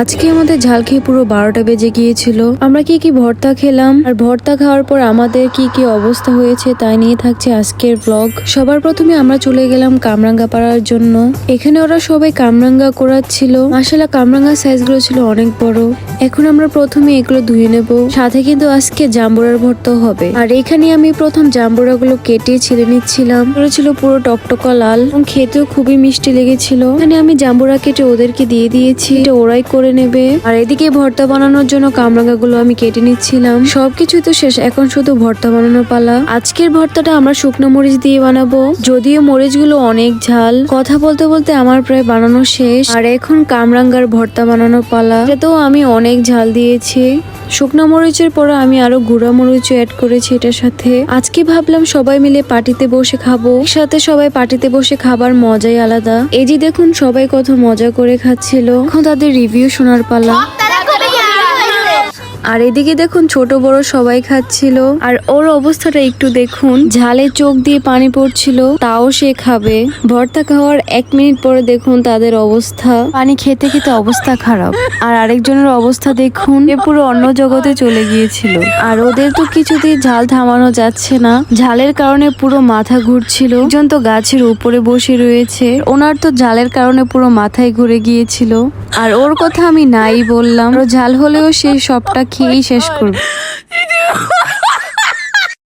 আজকে আমাদের ঝাল খেয়ে পুরো 12টা বেজে গিয়েছিল। আমরা কি কি ভর্তা খেলাম আর ভর্তা খাওয়ার পর আমাদের কি কি অবস্থা হয়েছে তাই নিয়ে থাকছে আজকের ব্লগ। সবার প্রথমে আমরা চলে গেলাম কামরাঙ্গা পাড়ার জন্য। এখানে ওরা সবাই কামরাঙ্গা করাচ্ছিল। মাশাআল্লাহ কামরাঙ্গা সাইজগুলো ছিল অনেক বড়। এখন আমরা প্রথমে এগুলো ধুয়ে নেব, সাথে কিন্তু আজকে জাম্বুরার ভর্তাও হবে। আর এখানে আমি প্রথম জাম্বুরা গুলো কেটে ছিলে নিচ্ছিলাম। ওরা ছিল পুরো টকটকা লাল এবং খেতেও খুবই মিষ্টি লেগেছিল। এখানে আমি জাম্বুরা কেটে ওদেরকে দিয়ে দিয়েছি, এটা ওরাই করে নেবে। আর এদিকে ভর্তা বানানোর জন্য কামরাঙ্গা গুলো আমি কেটে নিচ্ছিলাম। সবকিছুই তো শেষ, এখন শুধু ভর্তা বানানোর পালা। আজকের ভর্তাটা আমরা শুকনো মরিচ দিয়ে বানাবো, যদিও মরিচগুলো অনেক ঝাল। কথা বলতে বলতে আমার প্রায় বানানো শেষ। আর এখন কামরাঙ্গার ভর্তা বানানোর পালা। এটাতেও আমি অনেক ঝাল দিয়েছি। শুকনো মরিচের পরে আমি আরো গুঁড়া মরিচ অ্যাড করেছি এটার সাথে। আজকে ভাবলাম সবাই মিলে পার্টিতে বসে খাবো, সাথে সবাই পার্টিতে বসে খাবার মজাই আলাদা। এই যে দেখুন সবাই কত মজা করে খাচ্ছিল। এখন তাদের রিভিউ শোনার পালা। আর এদিকে দেখুন ছোট বড় সবাই খাচ্ছিল। আর ওর অবস্থাটা একটু দেখুন, ঝালে চোখ দিয়ে পানি পড়ছিল, তাও সে খাবে। ভর্তা খাওয়ার 1 মিনিট পরে দেখুন তাদের অবস্থা, পানি খেতে খেতে অবস্থা খারাপ। আর আরেকজনের অবস্থা দেখুন, এ পুরো অন্য জগতে চলে গিয়েছিল। আর ওদের তো কিছুতেই ঝাল থামানো যাচ্ছে না, ঝালের কারণে পুরো মাথা ঘুরছিল। একজন তো গাছের উপরে বসে রয়েছে, ওনার তো ঝালের কারণে পুরো মাথায় ঘুরে গিয়েছিল। আর ওর কথা আমি নাই বললাম, ঝাল হলেও সে সবটা খেয়েই শেষ করবে।